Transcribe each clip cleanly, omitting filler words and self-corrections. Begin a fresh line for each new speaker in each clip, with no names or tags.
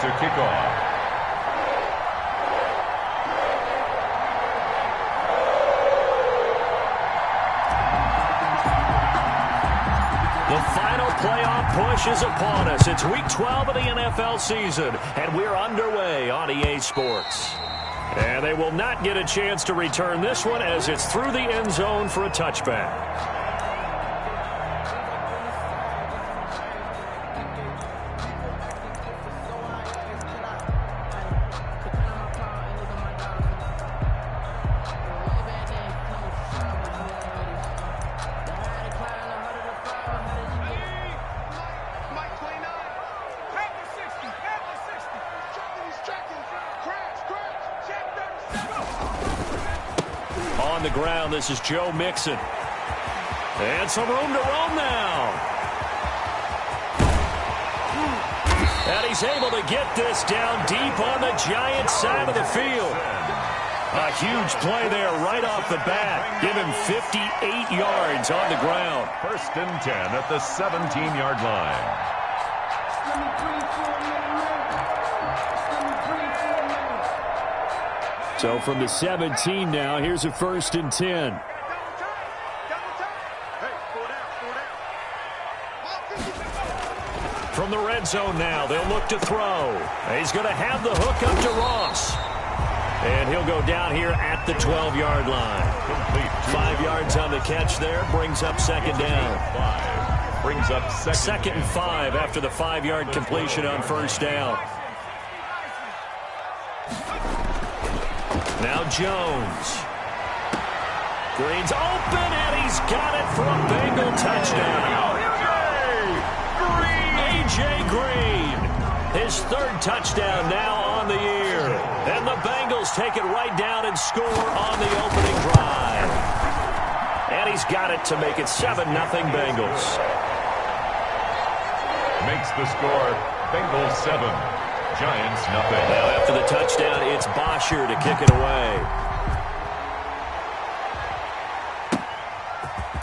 to kick off.
The final playoff push is upon us. It's Week 12 of the NFL season, and we're underway on EA Sports. And they will not get a chance to return this one as it's through the end zone for a touchback. On the ground, this is Joe Mixon. And some room to roam now. And he's able to get this down deep on the Giants side of the field. A huge play there right off the bat. Give him 58 yards on the ground.
1st and 10 at the 17-yard line.
So from the 17 now, here's a 1st and 10. From the red zone now, they'll look to throw. He's going to have the hook up to Ross. And he'll go down here at the 12-yard line. 5 yards on the catch there, brings up 2nd down.
Brings up
2nd and 5 after the 5-yard completion on 1st down. Now Jones. Green's open, and he's got it for a Bengal touchdown. A.J. Green. His 3rd touchdown now on the year. And the Bengals take it right down and score on the opening drive. And he's got it to make it 7-0 Bengals.
Makes the score Bengals 7. Giants nothing.
Now after the touchdown, it's Bosher to kick it away.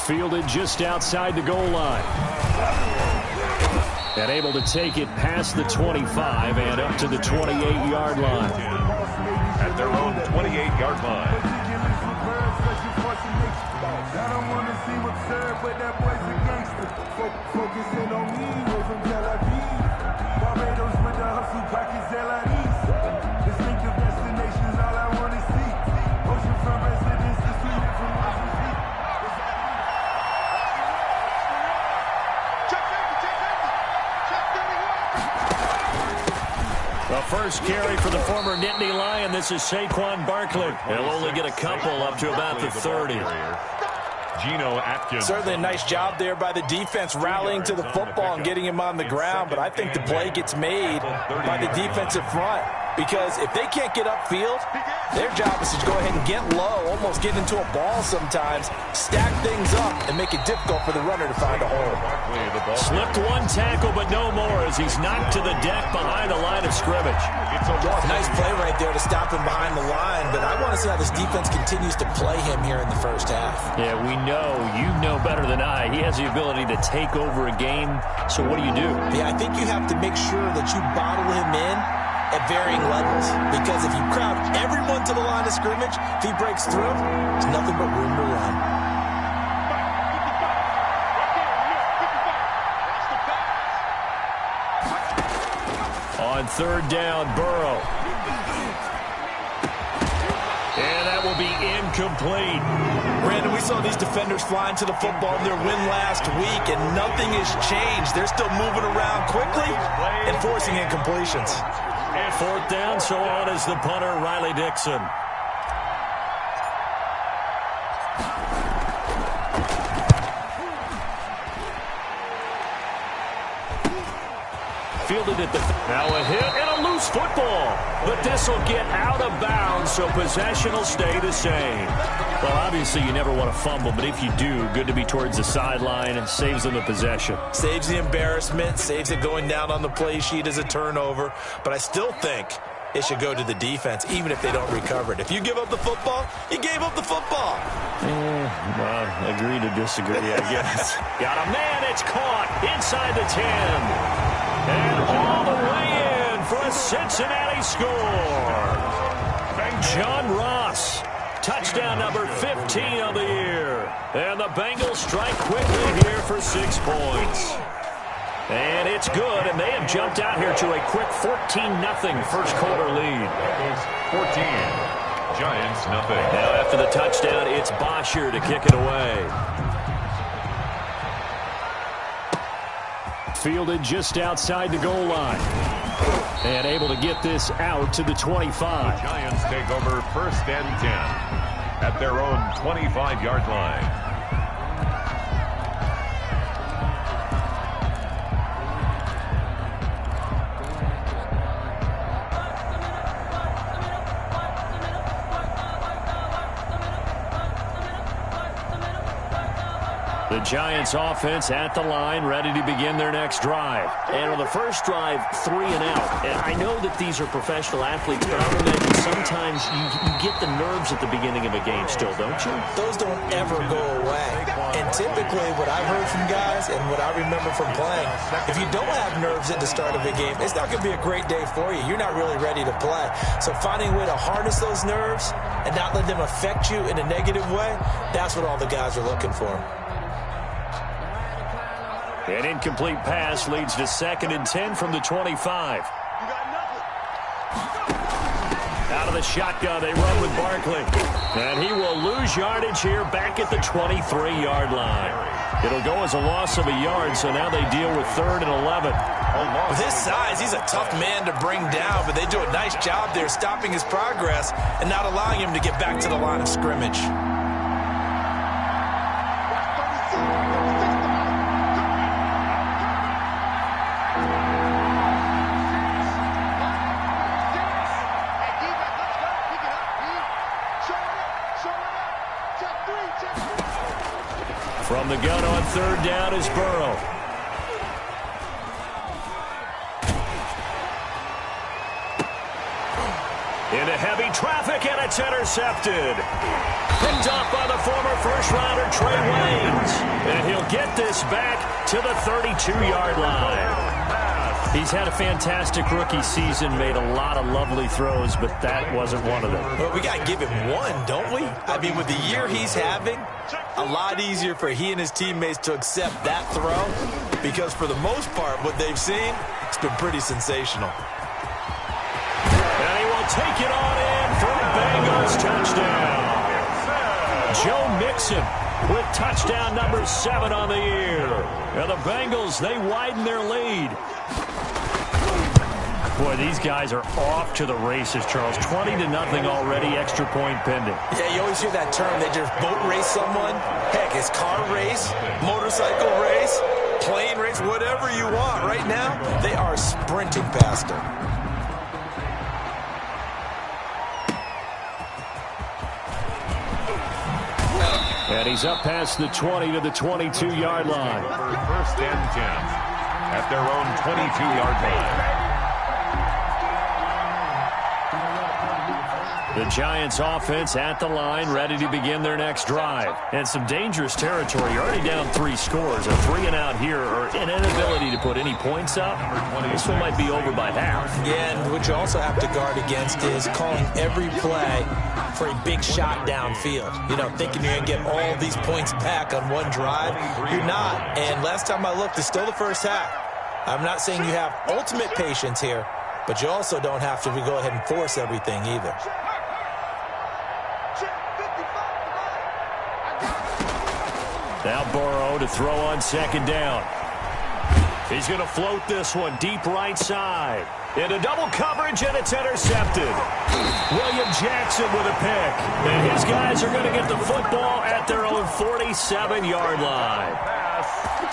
Fielded just outside the goal line. And able to take it past the 25 and up to the 28-yard line.
At their own 28-yard line.
I don't want to seem absurd, but that boy's a gangster. Focusing on me, we're from Tel Aviv. Barbados with the hustle, pockets LIDs. Distinctive destinations, all I want to see. Ocean from residence to Sweden from Washington.
The first carry for the former Nittany Lion. This is Saquon Barkley. He'll only get a couple up to about the 30.
Geno Atkins.
Certainly a nice job there by the defense rallying to the football and getting him on the ground, but I think the play gets made by the defensive front because if they can't get upfield, their job is to go ahead and get low, almost get into a ball sometimes, stack things up, and make it difficult for the runner to find a hole.
Slipped one tackle, but no more as he's knocked to the deck behind the line of scrimmage.
Nice play right there to stop him behind the line, but I want to see how this defense continues to play him here in the first half.
Yeah, we know, you know better than I, he has the ability to take over a game, so what do you do?
Yeah, I think you have to make sure that you bottle him in at varying levels, because if you crowd everyone to the line of scrimmage, if he breaks through, there's nothing but room to run.
On 3rd down, Burrow. And that will be incomplete.
Brandon, we saw these defenders flying to the football in their win last week, and nothing has changed. They're still moving around quickly and forcing incompletions.
4th down, so on is the punter, Riley Dixon. Fielded at the... Now a hit and a loose football. But this will get out of bounds, so possession will stay the same. Well, obviously you never want to fumble, but if you do, good to be towards the sideline and saves them the possession.
Saves the embarrassment, saves it going down on the play sheet as a turnover. But I still think it should go to the defense, even if they don't recover it. If you give up the football, you gave up the football.
Well, agree to disagree, I guess. Got a man, it's caught inside the 10. And all the way in for a Cincinnati scores. John Ross, touchdown number 15 of the year. And the Bengals strike quickly here for 6 points. And it's good, and they have jumped out here to a quick 14-0 first quarter lead.
Bengals 14, Giants nothing.
Now after the touchdown, it's Bosher to kick it away. Fielded just outside the goal line. And able to get this out to the 25.
The Giants take over 1st and 10 at their own 25-yard line.
The Giants offense at the line, ready to begin their next drive. And on the first drive, 3 and out. And I know that these are professional athletes, but I would imagine sometimes you get the nerves at the beginning of a game still, don't you?
Those don't ever go away. And typically what I've heard from guys and what I remember from playing, if you don't have nerves at the start of a game, it's not going to be a great day for you. You're not really ready to play. So finding a way to harness those nerves and not let them affect you in a negative way, that's what all the guys are looking for.
An incomplete pass leads to 2nd and 10 from the 25. Out of the shotgun, they run with Barkley. And he will lose yardage here back at the 23-yard line. It'll go as a loss of a yard, so now they deal with 3rd and 11.
With his size, he's a tough man to bring down, but they do a nice job there stopping his progress and not allowing him to get back to the line of scrimmage.
From the gun on 3rd down is Burrow. Into heavy traffic, and it's intercepted. Picked off by the former first-rounder Trey Waynes. And he'll get this back to the 32-yard line. He's had a fantastic rookie season, made a lot of lovely throws, but that wasn't one of them.
Well, we got to give him one, don't we? I mean, with the year he's having, a lot easier for he and his teammates to accept that throw because for the most part, what they've seen, it's been pretty sensational.
And he will take it on in for a Bengals touchdown. Joe Mixon with touchdown number 7 on the year. And the Bengals, they widen their lead. Boy, these guys are off to the races, Charles. 20-0 already, extra point pending.
Yeah, you always hear that term. They just boat race someone. Heck, it's car race, motorcycle race, plane race, whatever you want. Right now, they are sprinting past them.
And he's up past the 20 to the 22-yard line.
1st and 10 at their own 22-yard line.
The Giants offense at the line, ready to begin their next drive. And some dangerous territory. You're already down 3 scores. A 3 and out here, or an inability to put any points up. This one might be over by half.
Yeah, and what you also have to guard against is calling every play for a big shot downfield. You know, thinking you're going to get all these points back on one drive. You're not. And last time I looked, it's still the first half. I'm not saying you have ultimate patience here, but you also don't have to go ahead and force everything either.
Now Burrow to throw on 2nd down. He's going to float this one deep right side. Into double coverage, and it's intercepted. William Jackson with a pick. And his guys are going to get the football at their own 47-yard line.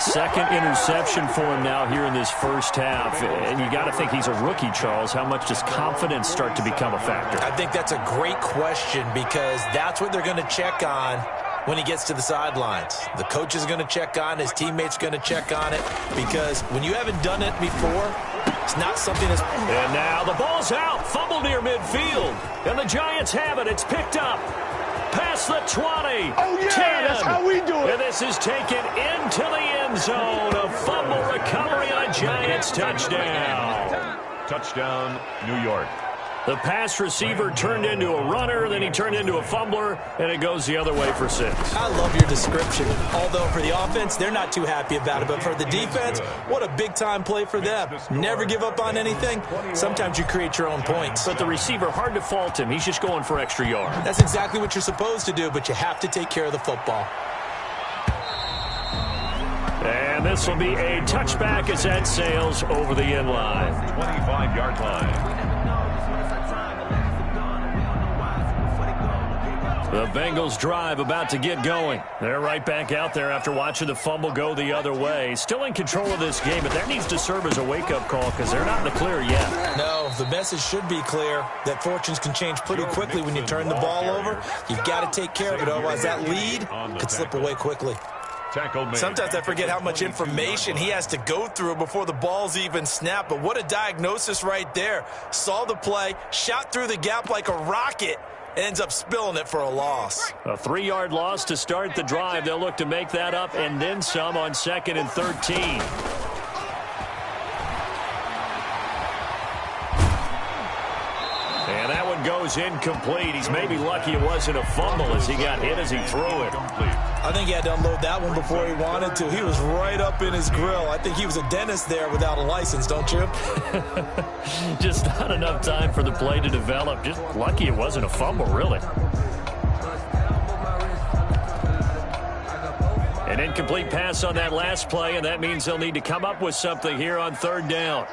2nd interception for him now here in this first half. And you got to think he's a rookie, Charles. How much does confidence start to become a factor?
I think that's a great question because that's what they're going to check on when he gets to the sidelines. The coach is going to check on, his teammates going to check on it, because when you haven't done it before, it's not something that's...
And now the ball's out, fumble near midfield, and the Giants have it. It's picked up past the 20,
Oh, yeah,
10,
that's how we do it.
and this is taken into the end zone. A fumble recovery on a Giants touchdown.
Touchdown, New York.
The pass receiver turned into a runner, then he turned into a fumbler, and it goes the other way for 6.
I love your description. Although for the offense, they're not too happy about it. But for the defense, what a big-time play for them. Never give up on anything. Sometimes you create your own points.
But the receiver, hard to fault him. He's just going for extra yard.
That's exactly what you're supposed to do, but you have to take care of the football.
And this will be a touchback as that sails over the end line.
25-yard line.
The Bengals drive about to get going. They're right back out there after watching the fumble go the other way. Still in control of this game, but that needs to serve as a wake-up call because they're not in the clear yet.
No, the message should be clear that fortunes can change pretty quickly when you turn the ball over. You've got to take care of it, otherwise that lead could slip away quickly. Sometimes I forget how much information he has to go through before the ball's even snapped, but what a diagnosis right there. Saw the play, shot through the gap like a rocket, ends up spilling it for a loss.
A 3-yard loss to start the drive. They'll look to make that up and then some on 2nd and 13. And that one goes incomplete. He's maybe lucky it wasn't a fumble as he got hit as he threw it.
I think he had to unload that one before he wanted to. He was right up in his grill. I think he was a dentist there without a license, don't you?
Just not enough time for the play to develop. Just lucky it wasn't a fumble, really. An incomplete pass on that last play, and that means they'll need to come up with something here on 3rd down.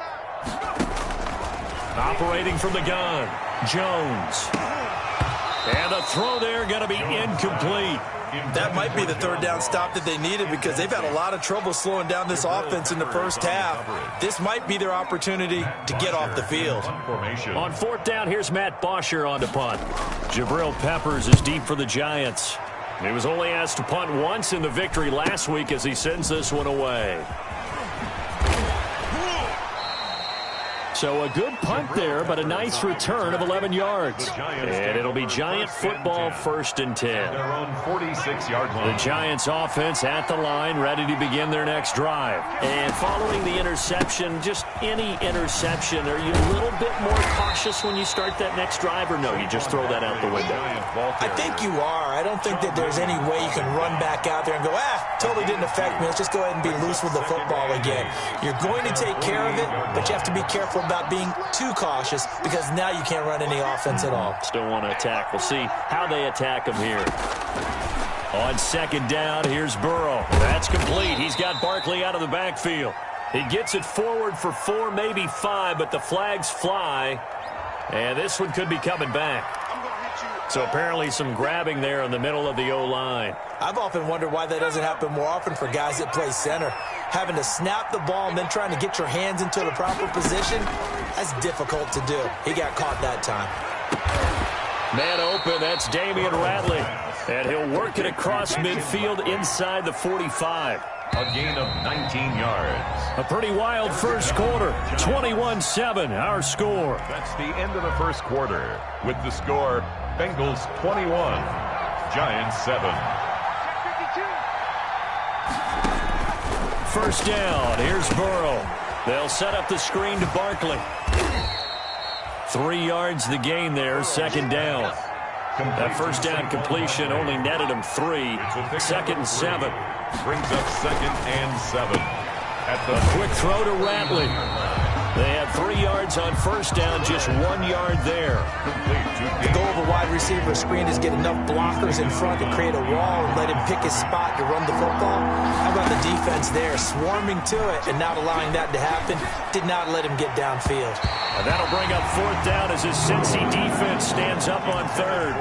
Operating from the gun, Jones. And the throw there going to be incomplete.
That might be the 3rd down stop that they needed because they've had a lot of trouble slowing down this offense in the first half. This might be their opportunity to get off the field.
On 4th down, here's Matt Bosher on to punt. Jabril Peppers is deep for the Giants. He was only asked to punt once in the victory last week as he sends this one away. So a good punt there, but a nice return of 11 yards. And it'll be Giant football 1st and 10.
Their own 46-yard line.
The Giants offense at the line, ready to begin their next drive. And following the interception, just any interception, are you a little bit more cautious when you start that next drive, or no, you just throw that out the window?
I think you are. I don't think that there's any way you can run back out there and go, totally didn't affect me. Let's just go ahead and be loose with the football again. You're going to take care of it, but you have to be careful about being too cautious because now you can't run any offense at all.
Still want to attack. We'll see how they attack him here. On 2nd down, here's Burrow. That's complete. He's got Barkley out of the backfield. He gets it forward for 4, maybe 5, but the flags fly. And this one could be coming back. So apparently some grabbing there in the middle of the O-line.
I've often wondered why that doesn't happen more often for guys that play center. Having to snap the ball and then trying to get your hands into the proper position, that's difficult to do. He got caught that time.
Man open, that's Damian Ratley. And he'll work it across midfield inside the 45.
A gain of 19 yards.
A pretty wild first quarter. 21-7, our score.
That's the end of the first quarter. With the score, Bengals 21, Giants 7.
First down, here's Burrow. They'll set up the screen to Barkley. 3 yards the gain there, 2nd down. That first down completion only netted him 3. 2nd and 7.
Brings up 2nd and 7. At the
quick throw to Ratley. They had 3 yards on first down, just 1 yard there.
The goal of a wide receiver screen is get enough blockers in front to create a wall and let him pick his spot to run the football. How about the defense there, swarming to it and not allowing that to happen? Did not let him get downfield.
And that'll bring up 4th down as his Cincy defense stands up on 3rd.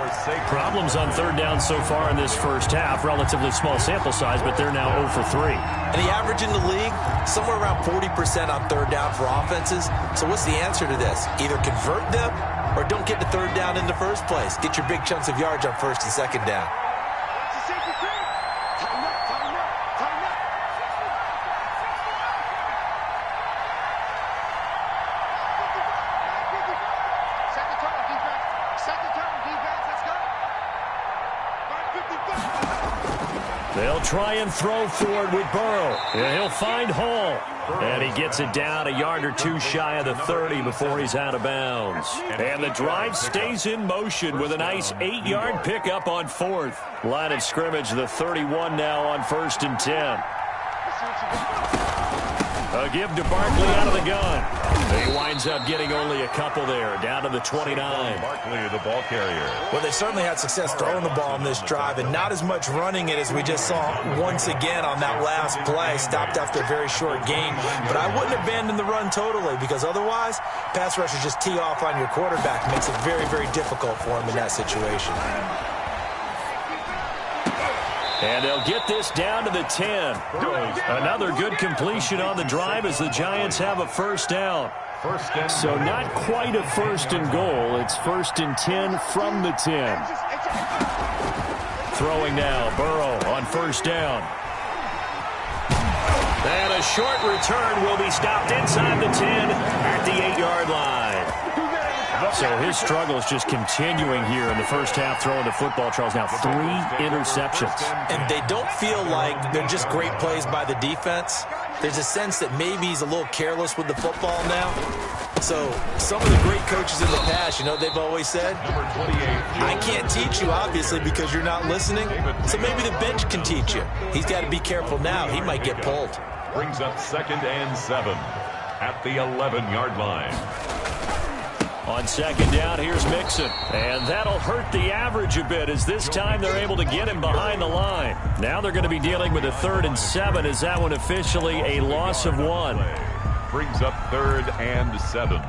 Problems on 3rd down so far in this first half. Relatively small sample size, but they're now 0 for 3.
And the average in the league, somewhere around 40% on 3rd down for offenses. So what's the answer to this? Either convert them or don't get to 3rd down in the first place. Get your big chunks of yards on 1st and 2nd down.
They'll try and throw for it with Burrow. And he'll find Hall. And he gets it down a yard or two shy of the 30 before he's out of bounds. And the drive stays in motion with a nice 8-yard pickup on 4th. Line of scrimmage, the 31 now on 1st and 10. A give to Barkley out of the gun. He winds up getting only a couple there, down to the 29.
Barkley, the ball carrier.
Well, they certainly had success throwing the ball on this drive, and not as much running it as we just saw once again on that last play. Stopped after a very short gain. But I wouldn't abandon the run totally, because otherwise, pass rushers just tee off on your quarterback. Makes it very, very difficult for him in that situation.
And they'll get this down to the 10. Another good completion on the drive as the Giants have a first down. So not quite a first and goal. It's 1st and 10 from the 10. Throwing now, Burrow on first down. And a short return will be stopped inside the 10 at the 8-yard line. So his struggles just continuing here in the first half throwing the football, Charles. Now 3 interceptions.
And they don't feel like they're just great plays by the defense. There's a sense that maybe he's a little careless with the football now. So some of the great coaches in the past, you know, they've always said, I can't teach you, obviously, because you're not listening. So maybe the bench can teach you. He's got to be careful now. He might get pulled.
Brings up 2nd and 7 at the 11-yard line.
On 2nd down, here's Mixon. And that'll hurt the average a bit as this time they're able to get him behind the line. Now they're going to be dealing with a 3rd and 7. Is that one officially a loss of 1?
Brings up 3rd and 7.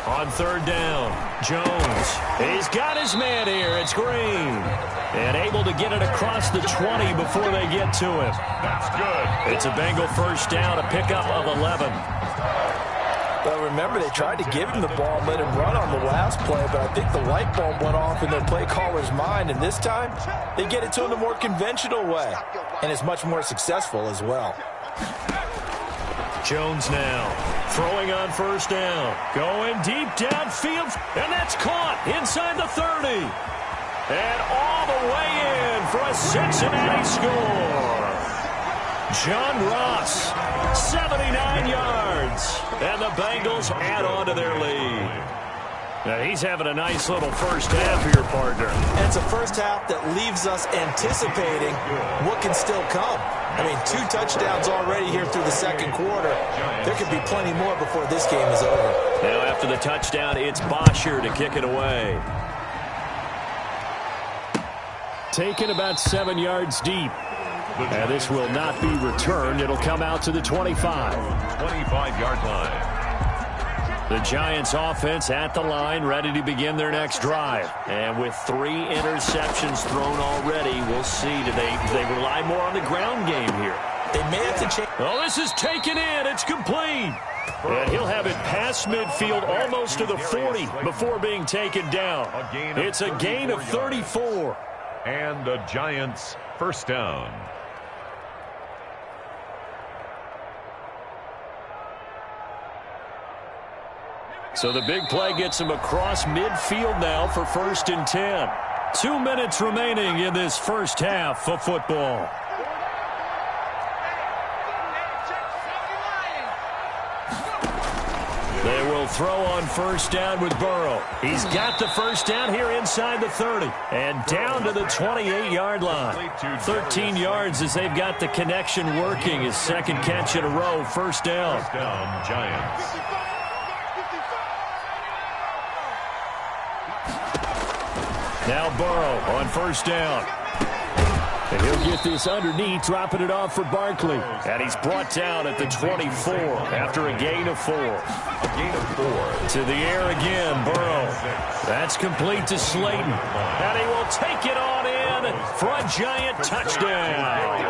On 3rd down, Jones. He's got his man here. It's Green. And able to get it across the 20 before they get to him.
That's good.
It's a Bengal first down, a pickup of 11.
Well, remember, they tried to give him the ball and let him run on the last play, but I think the light bulb went off in their play caller's mind, and this time they get it to him the more conventional way, and it's much more successful as well.
Jones now throwing on first down, going deep downfield, and that's caught inside the 30. And all the way in for a Cincinnati score. John Ross, 79 yards, and the Bengals add on to their lead. Now he's having a nice little first half here, partner.
And it's a first half that leaves us anticipating what can still come. I mean, 2 touchdowns already here through the second quarter. There could be plenty more before this game is over.
Now after the touchdown, it's Bosher to kick it away. Taken about 7 yards deep. And this will not be returned. It'll come out to the 25.
25-yard line.
The Giants offense at the line, ready to begin their next drive. And with 3 interceptions thrown already, we'll see. Do they rely more on the ground game here?
They may have to change.
Oh, this is taken in. It's complete. And he'll have it past midfield almost to the 40 before being taken down. It's a gain of 34.
And the Giants first down.
So the big play gets him across midfield now for 1st and 10. 2 minutes remaining in this first half of football. They will throw on first down with Burrow. He's got the first down here inside the 30 and down to the 28-yard line. 13 yards as they've got the connection working. His second catch in a row, first down.
First down, Giants.
Now Burrow on first down. And he'll get this underneath, dropping it off for Barkley. And he's brought down at the 24 after a gain of 4.
A gain of 4.
To the air again, Burrow. That's complete to Slayton. And he will take it on in for a giant touchdown.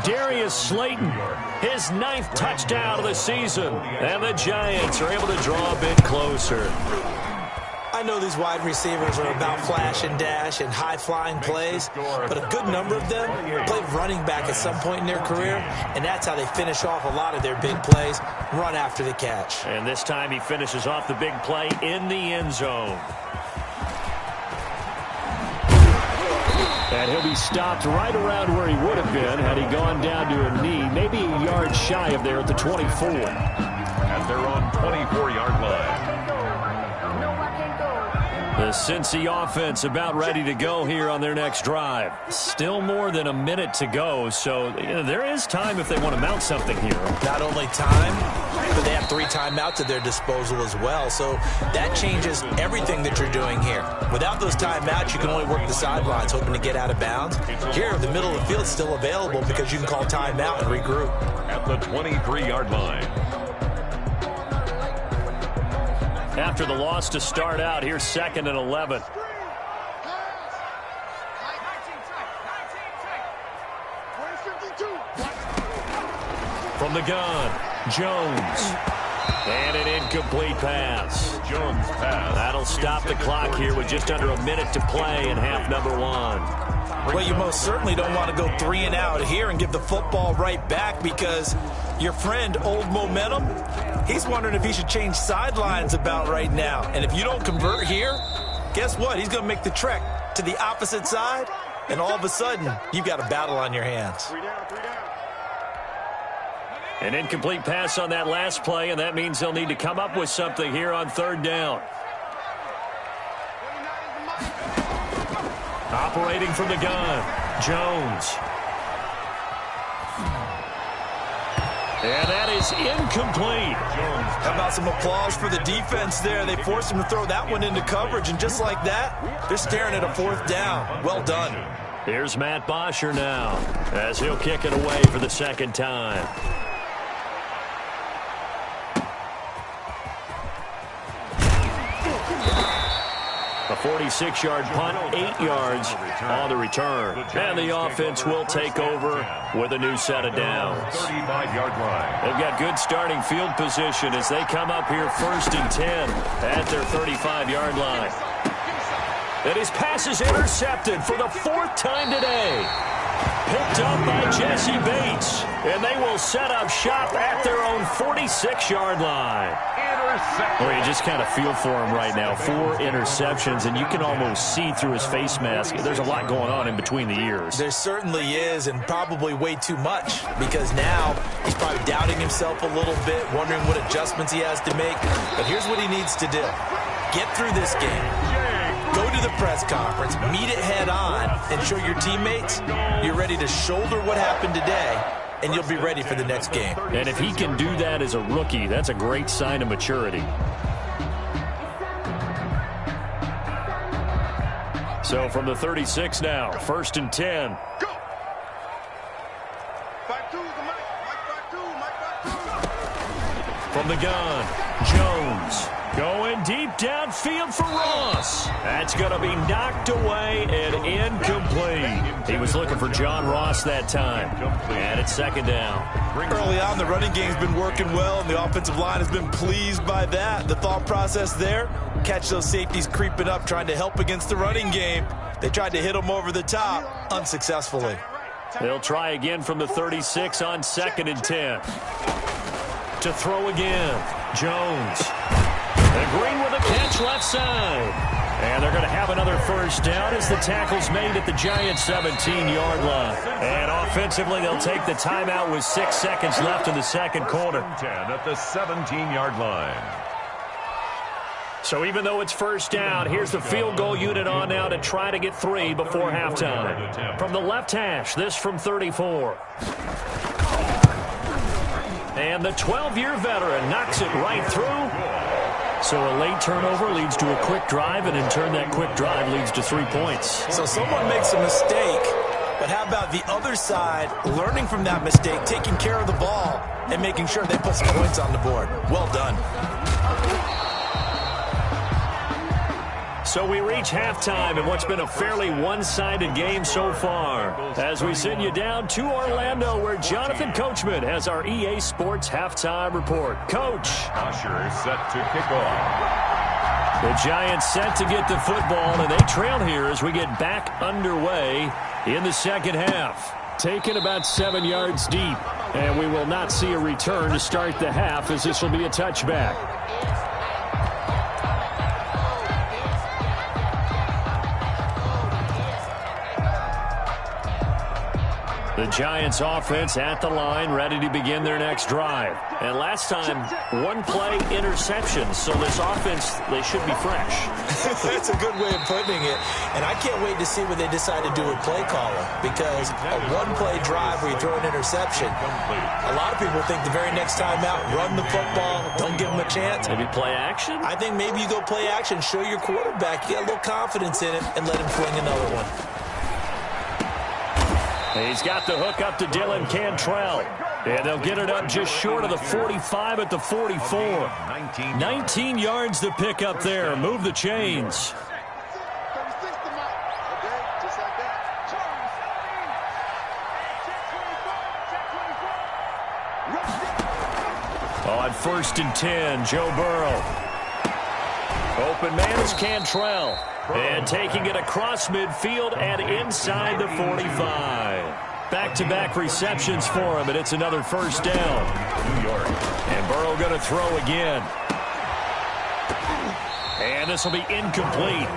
Darius Slayton, his 9th touchdown of the season. And the Giants are able to draw a bit closer.
I know these wide receivers are about flash and dash and high-flying plays, but a good number of them played running back at some point in their career, and that's how they finish off a lot of their big plays, run after the catch.
And this time he finishes off the big play in the end zone. And he'll be stopped right around where he would have been had he gone down to a knee, maybe a yard shy of there at the 24.
At their own 24-yard line.
The Cincy offense about ready to go here on their next drive. Still more than a minute to go, so there is time if they want to mount something here.
Not only time, but they have 3 timeouts at their disposal as well, so that changes everything that you're doing here. Without those timeouts, you can only work the sidelines, hoping to get out of bounds. Here, the middle of the field's still available because you can call timeout and regroup.
At the 23-yard line.
After the loss to start out, here's 2nd and 11. From the gun, Jones. And an incomplete pass.
Jones pass.
That'll stop the clock here with just under a minute to play in half number 1.
Well, you most certainly don't want to go 3 and out here and give the football right back because your friend, Old Momentum, he's wondering if he should change sidelines about right now. And if you don't convert here, guess what? He's going to make the trek to the opposite side, and all of a sudden, you've got a battle on your hands.
An incomplete pass on that last play, and that means they'll need to come up with something here on 3rd down. Operating from the gun, Jones. And that is incomplete.
How about some applause for the defense there? They forced him to throw that one into coverage, and just like that, they're staring at a 4th down. Well done.
Here's Matt Bosher now as he'll kick it away for the 2nd time. A 46-yard punt, 8 yards on the return. And the offense will take over with a new set of downs.
35-yard line.
They've got good starting field position as they come up here 1st and 10 at their 35-yard line. And his pass is intercepted for the 4th time today. Picked up by Jesse Bates. And they will set up shop at their own 46-yard line. Well, you just kind of feel for him right now. 4 interceptions, and you can almost see through his face mask. There's a lot going on in between the ears.
There certainly is, and probably way too much, because now he's probably doubting himself a little bit, wondering what adjustments he has to make. But here's what he needs to do. Get through this game. Go to the press conference, meet it head on, and show your teammates you're ready to shoulder what happened today, and you'll be ready for the next game.
And if he can do that as a rookie, that's a great sign of maturity. So from the 36 now, 1st and 10.
Go.
From the gun, Jones. Going deep downfield for Ross. That's going to be knocked away and incomplete. He was looking for John Ross that time. And it's 2nd down.
Early on, the running game's been working well, and the offensive line has been pleased by that. The thought process there, catch those safeties creeping up, trying to help against the running game. They tried to hit them over the top, unsuccessfully.
They'll try again from the 36 on 2nd and 10. To throw again, Jones. And Green with a catch left side. And they're going to have another 1st down as the tackle's made at the Giants' 17-yard line. And offensively, they'll take the timeout with 6 seconds left in the 2nd quarter.
10 at the 17-yard line.
So even though it's 1st down, here's the field goal unit on now to try to get 3 before halftime. From the left hash, this from 34. And the 12-year veteran knocks it right through. So a late turnover leads to a quick drive, and in turn that quick drive leads to 3 points.
So someone makes a mistake, but how about the other side learning from that mistake, taking care of the ball, and making sure they put some points on the board? Well done.
So we reach halftime in what's been a fairly one-sided game so far. As we send you down to Orlando, where Jonathan Coachman has our EA Sports Halftime Report. Coach.
Usher is set to kick off.
The Giants set to get the football, and they trail here as we get back underway in the second half. Taken about 7 yards deep, and we will not see a return to start the half as this will be a touchback. The Giants offense at the line, ready to begin their next drive. And last time, one play interception, so this offense, they should be fresh.
That's a good way of putting it. And I can't wait to see what they decide to do with play calling, because a one-play drive where you throw an interception, a lot of people think the very next time out, run the football, don't give them a chance.
Maybe play action?
I think maybe you go play action, show your quarterback, you got a little confidence in him, and let him fling another one.
He's got the hook up to Dylan Cantrell. And they'll get it up just short of the 45 at the 44. 19 yards to pick up there. Move the chains. On 1st and 10, Joe Burrow. Open man is Cantrell. And taking it across midfield and inside the 45. Back-to-back receptions for him, and it's another first down. New York. And Burrow going to throw again. And this will be incomplete.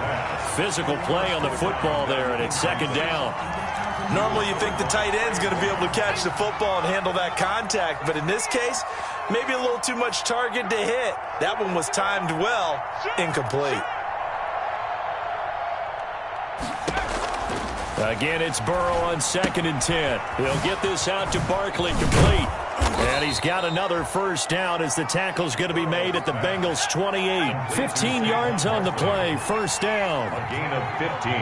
Physical play on the football there, and it's second down.
Normally you think the tight end's going to be able to catch the football and handle that contact, but in this case, maybe a little too much target to hit. That one was timed well, incomplete.
Again, it's Burrow on 2nd and 10. He'll get this out to Barkley, complete. And he's got another first down as the tackle's going to be made at the Bengals' 28. 15 yards on the play, first down.
A gain of 15.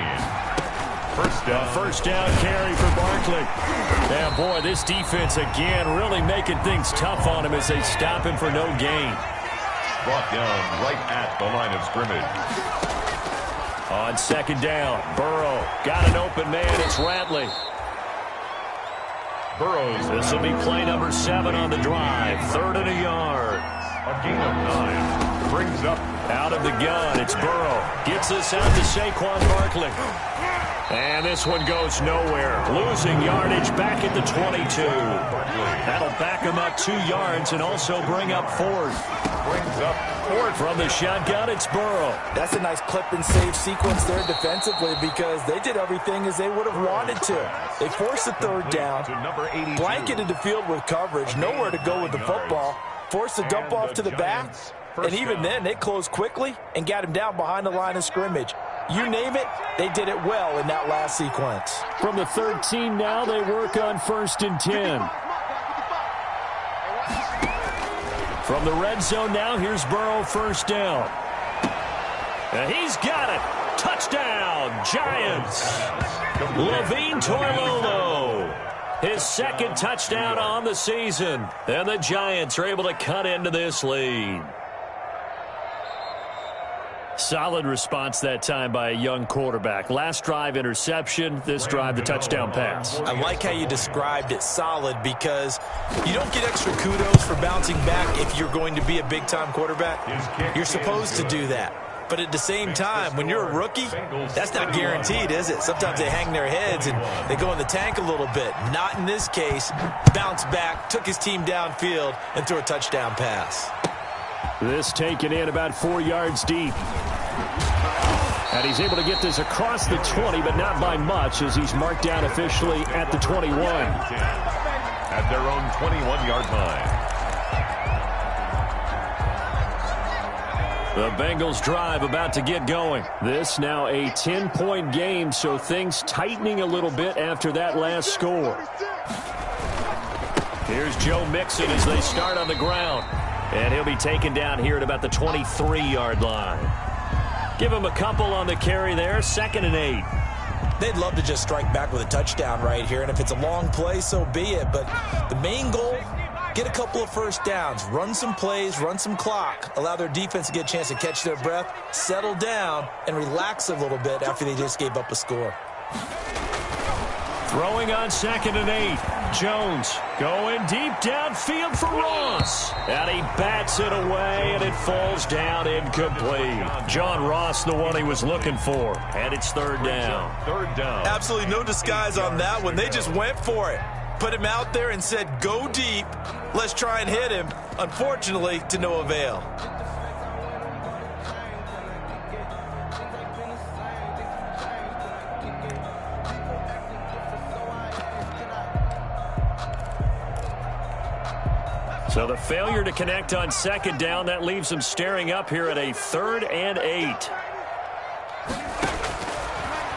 First down carry for Barkley. Yeah, boy, this defense again really making things tough on him as they stop him for no gain.
Brought down right at the line of scrimmage.
On 2nd down, Burrow got an open man. It's Ratley.
Burrows.
This will be play number 7 on the drive. 3rd and a yard.
A gain of 9. Brings up.
Out of the gun, it's Burrow. Gets this out to Saquon Barkley. And this one goes nowhere. Losing yardage back at the 22. That'll back him up 2 yards and also bring up 4th.
Brings up 4th.
From the shotgun, it's Burrow.
That's a nice clip and save sequence there defensively because they did everything as they would have wanted to. They forced the 3rd down, blanketed the field with coverage, nowhere to go with the football, forced the dump off to the back, and even then they closed quickly and got him down behind the line of scrimmage. You name it, they did it well in that last sequence.
From the 13 now, they work on 1st and 10. From the red zone now, here's Burrow, first down. And he's got it. Touchdown, Giants. Levine Toilolo. His 2nd touchdown on the season. And the Giants are able to cut into this lead. Solid response that time by a young quarterback. Last drive, interception. This drive, the touchdown pass.
I like how you described it, solid, because you don't get extra kudos for bouncing back if you're going to be a big-time quarterback. You're supposed to do that. But at the same time, when you're a rookie, that's not guaranteed, is it? Sometimes they hang their heads and they go in the tank a little bit. Not in this case. Bounced back, took his team downfield, and threw a touchdown pass.
This taken in about 4 yards deep. And he's able to get this across the 20, but not by much as he's marked down officially at the 21.
At their own 21-yard line.
The Bengals drive about to get going. This now a 10-point game, so things tightening a little bit after that last score. Here's Joe Mixon as they start on the ground. And he'll be taken down here at about the 23-yard line. Give him a couple on the carry there, 2nd and 8.
They'd love to just strike back with a touchdown right here, and if it's a long play, so be it. But the main goal, get a couple of first downs, run some plays, run some clock, allow their defense to get a chance to catch their breath, settle down, and relax a little bit after they just gave up a score.
Throwing on 2nd and 8. Jones going deep downfield for Ross. And he bats it away, and it falls down incomplete. John Ross, the one he was looking for. And it's 3rd down.
3rd down.
Absolutely no disguise on that one. They just went for it. Put him out there and said, go deep. Let's try and hit him. Unfortunately, to no avail.
So the failure to connect on 2nd down, that leaves them staring up here at a 3rd and 8.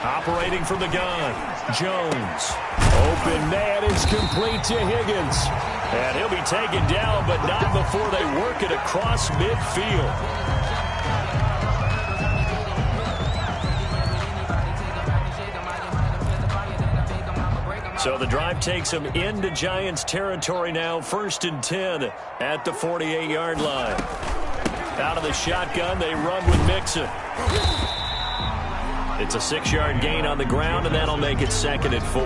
Operating from the gun, Jones. Open man is complete to Higgins. And he'll be taken down, but not before they work it across midfield. So the drive takes them into Giants territory now. 1st and 10 at the 48-yard line. Out of the shotgun, they run with Mixon. It's a 6-yard gain on the ground, and that'll make it 2nd and 4.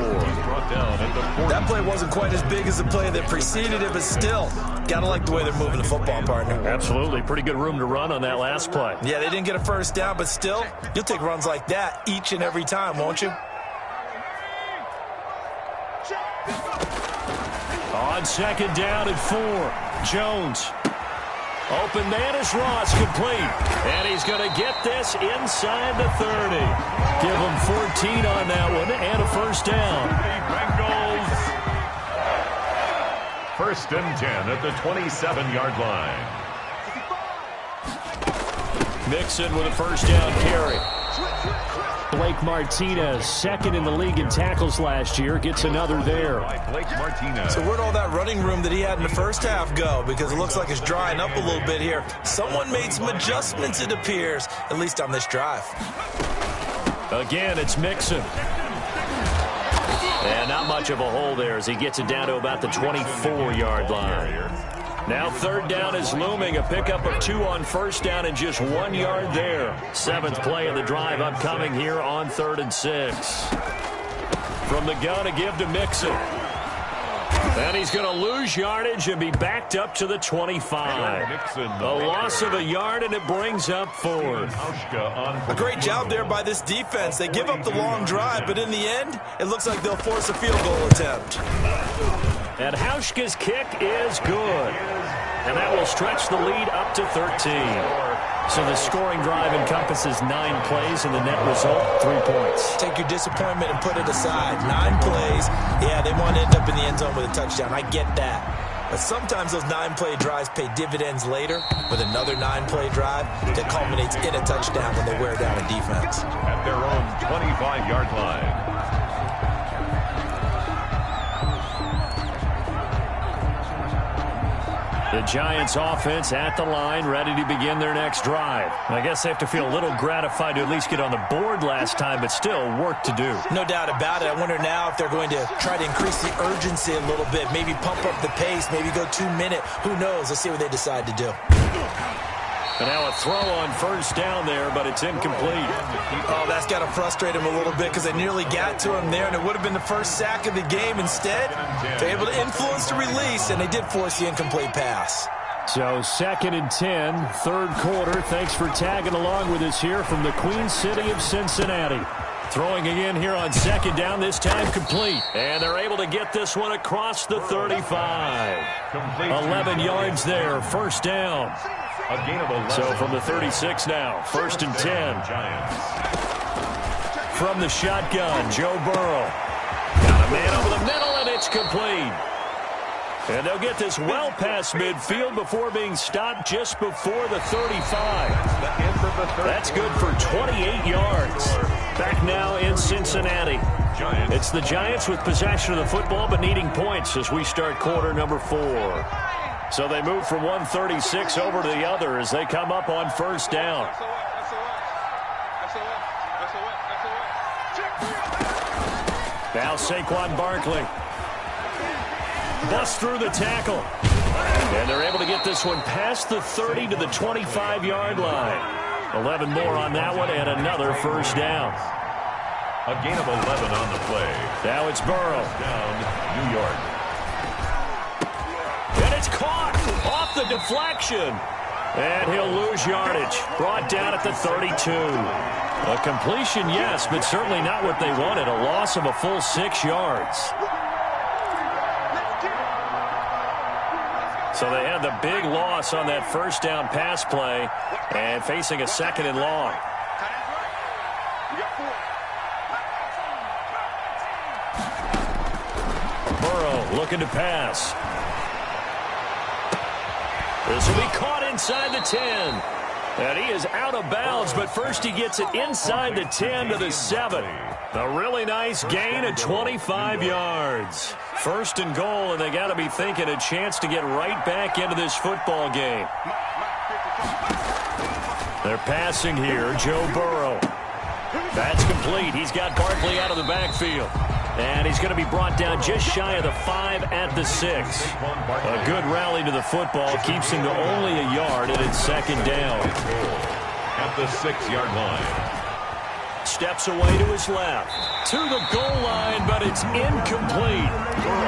That play wasn't quite as big as the play that preceded it, but still, gotta like the way they're moving the football, partner.
Absolutely. Pretty good room to run on that last play.
Yeah, they didn't get a 1st down, but still, you'll take runs like that each and every time, won't you?
On 2nd down and 4, Jones. Open man is Ross, complete. And he's going to get this inside the 30. Give him 14 on that one and a 1st down.
Bengals. 1st and 10 at the 27-yard line.
Mixon with a 1st down carry. Blake Martinez, 2nd in the league in tackles last year, gets another there.
Blake Martinez.
So where'd all that running room that he had in the 1st half go? Because it looks like it's drying up a little bit here. Someone made some adjustments, it appears, at least on this drive.
Again, it's Mixon. And not much of a hole there as he gets it down to about the 24-yard line. Now 3rd down is looming. A pickup of 2 on 1st down and just 1 yard there. 7th play of the drive upcoming here on 3rd and 6. From the gun, a give to Mixon. And he's going to lose yardage and be backed up to the 25. A loss of a yard, and it brings up 4th.
A great job there by this defense. They give up the long drive, but in the end, it looks like they'll force a field goal attempt.
And Hauschka's kick is good. And that will stretch the lead up to 13. So the scoring drive encompasses 9 plays, and the net result, 3 points.
Take your disappointment and put it aside. 9 plays. Yeah, they want to end up in the end zone with a touchdown. I get that. But sometimes those 9-play drives pay dividends later with another 9-play drive that culminates in a touchdown when they wear down a defense.
At their own 25-yard line.
The Giants offense at the line, ready to begin their next drive. I guess they have to feel a little gratified to at least get on the board last time, but still work to do.
No doubt about it. I wonder now if they're going to try to increase the urgency a little bit, maybe pump up the pace, maybe go 2-minute. Who knows? Let's see what they decide to do.
And now a throw on 1st down there, but it's incomplete.
Oh, that's got to frustrate him a little bit because they nearly got to him there, and it would have been the first sack of the game. Instead, they're able to influence the release, and they did force the incomplete pass.
So 2nd and 10, 3rd quarter. Thanks for tagging along with us here from the Queen City of Cincinnati. Throwing again here on 2nd down, this time complete. And they're able to get this one across the 35. 11 yards there, 1st down.
A gain of 11.
So from the 36 now, 1st and 10.
Giants.
From the shotgun, Joe Burrow. Got a man over the middle, and it's complete. And they'll get this well past midfield before being stopped just before the 35. That's good for 28 yards. Back now in Cincinnati. It's the Giants with possession of the football but needing points as we start quarter number 4. So they move from 136 over to the other as they come up on 1st down. Now Saquon Barkley. Busts through the tackle. And they're able to get this one past the 30 to the 25-yard line. 11 more on that one and another 1st down.
A gain of 11 on the play.
Now it's Burrow.
Down, New York.
And it's caught off the deflection. And he'll lose yardage. Brought down at the 32. A completion, yes, but certainly not what they wanted. A loss of a full 6 yards. So they had the big loss on that first down pass play and facing a 2nd and long. Burrow looking to pass. This will be caught inside the 10. And he is out of bounds, but first he gets it inside the 10 to the 7. A really nice gain of 25 yards. 1st and goal, and they got to be thinking a chance to get right back into this football game. They're passing here, Joe Burrow. That's complete. He's got Barkley out of the backfield. And he's going to be brought down just shy of the 5 at the 6. A good rally to the football keeps him to only a yard, and it's 2nd down.
At the 6-yard line.
Steps away to his left. To the goal line, but it's incomplete.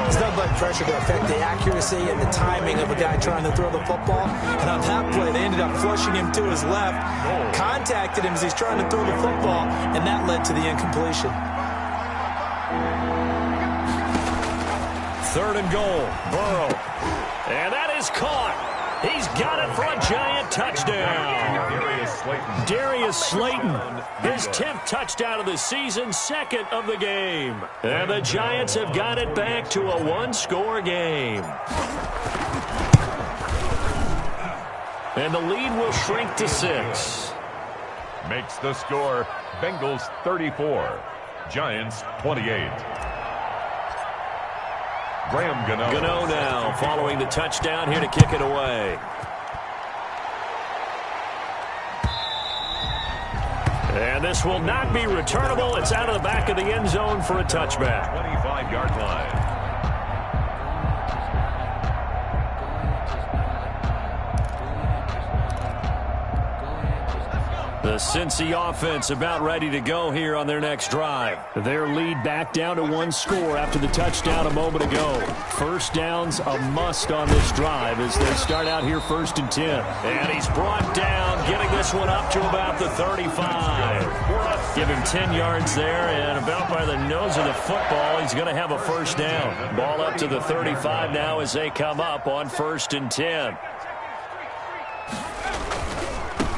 It's not like pressure to affect the accuracy and the timing of a guy trying to throw the football. And on that play, they ended up flushing him to his left, contacted him as he's trying to throw the football, and that led to the incompletion.
3rd and goal, Burrow. And that is caught. He's got it for a giant touchdown. Darius Slayton, his 10th touchdown of the season, 2nd of the game. And the Giants have got it back to a 1-score game. And the lead will shrink to 6.
Makes the score Bengals 34, Giants 28. Graham Gano.
Gano now following the touchdown here to kick it away. And this will not be returnable. It's out of the back of the end zone for a touchback.
25-yard line.
The Cincy offense about ready to go here on their next drive. Their lead back down to 1 score after the touchdown a moment ago. 1st down's a must on this drive as they start out here 1st and 10. And he's brought down, getting this one up to about the 35. Give him 10 yards there, and about by the nose of the football, he's going to have a 1st down. Ball up to the 35 now as they come up on 1st and 10.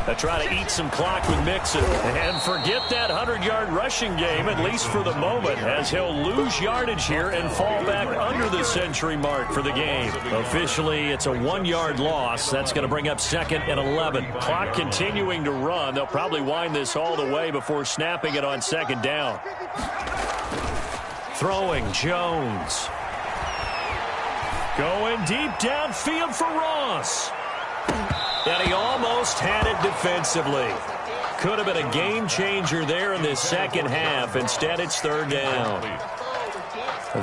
They try to eat some clock with Mixon. And forget that 100-yard rushing game, at least for the moment, as he'll lose yardage here and fall back under the century mark for the game. Officially, it's a 1-yard loss. That's going to bring up 2nd and 11. Clock continuing to run. They'll probably wind this all the way before snapping it on 2nd down. Throwing, Jones. Going deep downfield for Ross. And he almost had it defensively. Could have been a game changer there in this 2nd half. Instead, it's 3rd down.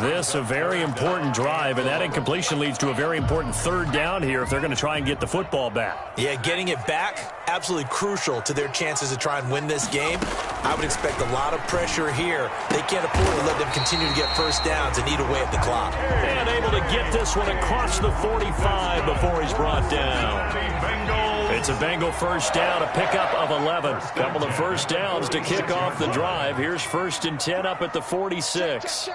This a very important drive, and that incompletion leads to a very important 3rd down here if they're going to try and get the football back.
Yeah, getting it back, absolutely crucial to their chances to try and win this game. I would expect a lot of pressure here. They can't afford to let them continue to get 1st downs and eat away at the clock.
And able to get this one across the 45 before he's brought down. It's a Bengal 1st down, a pickup of 11. Couple of 1st downs to kick off the drive. Here's 1st and 10 up at the 46.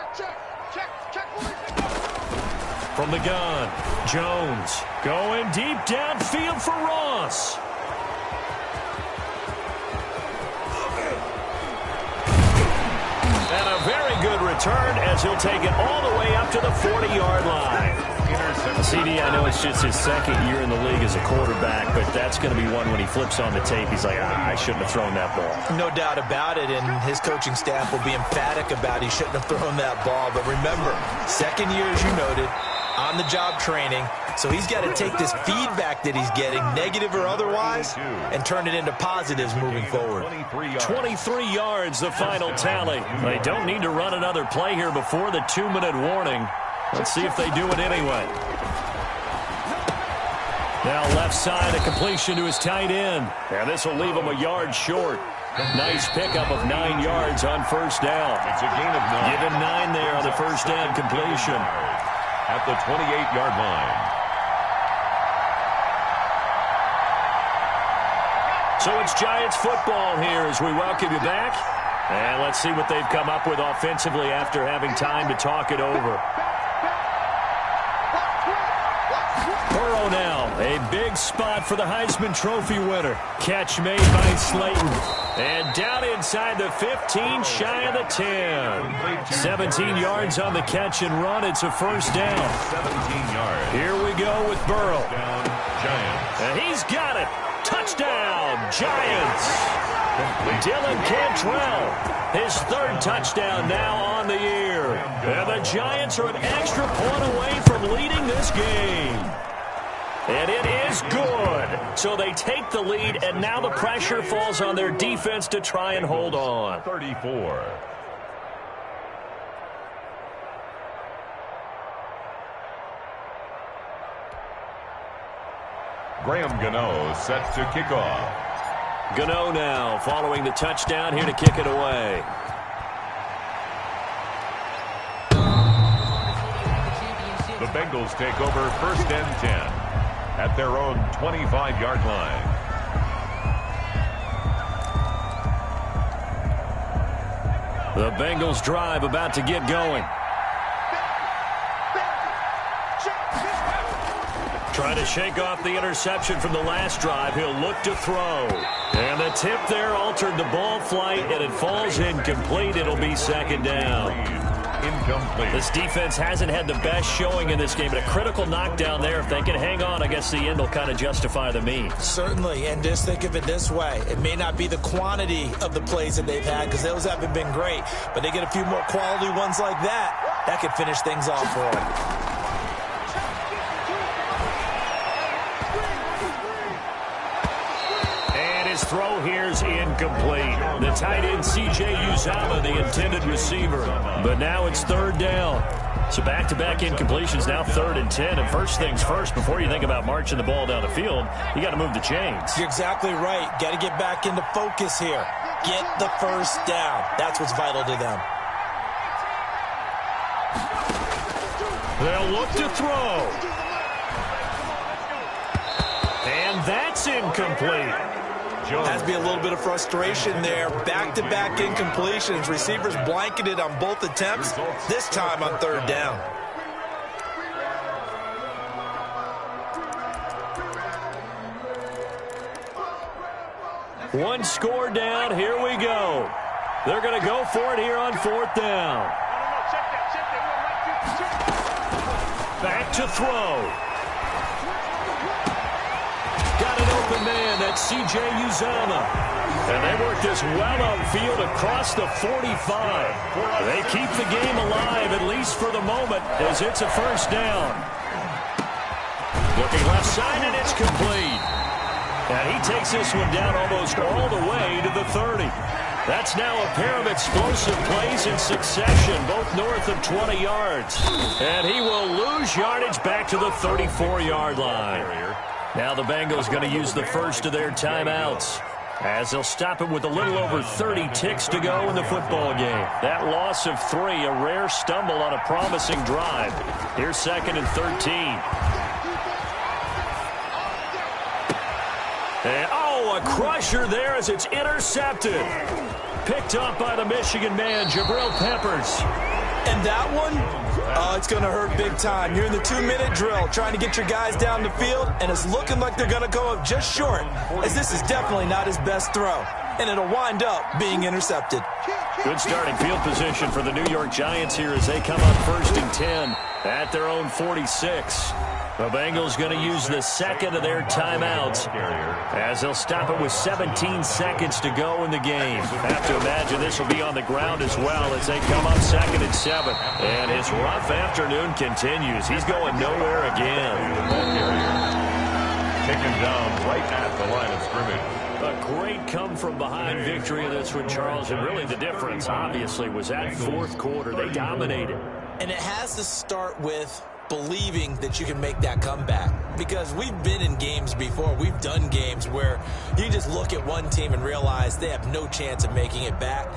From the gun, Jones going deep downfield for Ross. And a very good return as he'll take it all the way up to the 40-yard line. CD, I know it's just his 2nd year in the league as a quarterback, but that's going to be one when he flips on the tape. He's like, I shouldn't have thrown that ball.
No doubt about it, and his coaching staff will be emphatic about he shouldn't have thrown that ball. But remember, 2nd year, as you noted, on-the-job training. So he's got to take this feedback that he's getting, negative or otherwise, and turn it into positives moving forward.
23 yards, the final tally. They don't need to run another play here before the 2-minute warning. Let's see if they do it anyway. Now left side, a completion to his tight end. And this will leave him a yard short. Nice pickup of 9 yards on first down.
It's a gain of 9.
Give him 9 there on the first down completion.
At the 28-yard line.
So it's Giants football here as we welcome you back. And let's see what they've come up with offensively after having time to talk it over. Burrow now, a big spot for the Heisman Trophy winner. Catch made by Slayton. And down inside the 15, shy of the 10. 17 yards on the catch and run. It's a first down.
17 yards.
Here we go with Burrow.
Down, Giants.
And he's got it. Touchdown, Giants. Dylan Cantrell, his 3rd touchdown now on the year. And the Giants are an extra point away from leading this game. And it is good. So they take the lead, and now the pressure falls on their defense to try and hold on.
34. Graham Gano set to kick off.
Gano now following the touchdown here to kick it away.
The Bengals take over first and 10 at their own 25-yard line.
The Bengals drive about to get going. Trying to shake off the interception from the last drive. He'll look to throw. And the tip there altered the ball flight, and it falls incomplete. It'll be second down.
Incomplete.
This defense hasn't had the best showing in this game, but a critical knockdown there. If they can hang on, I guess the end will kind of justify the means.
Certainly, and just think of it this way. It may not be the quantity of the plays that they've had because those haven't been great, but they get a few more quality ones like that. That could finish things off for them.
Throw here's incomplete. The tight end C.J. Uzomah, the intended receiver. But now it's 3rd down. So back-to-back incompletions, now 3rd and 10. And first things first, before you think about marching the ball down the field, you got to move the chains.
You're exactly right. Got to get back into focus here. Get the first down. That's what's vital to them.
They'll look to throw. And that's incomplete.
Has to be a little bit of frustration there. Back-to-back incompletions. Receivers blanketed on both attempts, this time on 3rd down.
One score down. Here we go. They're going to go for it here on 4th down. Back to throw. Got an open man. That's C.J. Uzomah. And they work this well upfield across the 45. They keep the game alive, at least for the moment, as it's a first down. Looking left side, and it's complete. And he takes this one down almost all the way to the 30. That's now a pair of explosive plays in succession, both north of 20 yards. And he will lose yardage back to the 34-yard line. Now the Bengals going to use the first of their timeouts, as they'll stop it with a little over 30 ticks to go in the football game. That loss of 3, a rare stumble on a promising drive. Here's 2nd and 13. And, a crusher there as it's intercepted. Picked up by the Michigan man, Jabril Peppers.
And that one, it's going to hurt big time. You're in the 2-minute drill trying to get your guys down the field, and it's looking like they're going to go up just short, as this is definitely not his best throw, and it'll wind up being intercepted.
Good starting field position for the New York Giants here as they come up 1st and 10 at their own 46. The Bengals going to use the 2nd of their timeouts as they'll stop it with 17 seconds to go in the game. Have to imagine this will be on the ground as well as they come up 2nd and 7. And his rough afternoon continues. He's going nowhere again.
Taken down right at the line of scrimmage.
A great come-from-behind victory in this one, Charles. And really the difference, obviously, was that 4th quarter. They dominated.
And it has to start with believing that you can make that comeback, because we've been in games before. We've done games where you just look at one team and realize they have no chance of making it back.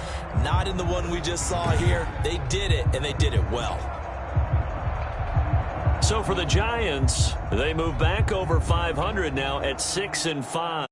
Not in the one we just saw here. They did it, and they did it well.
So for the Giants, they move back over 500 now at 6-5.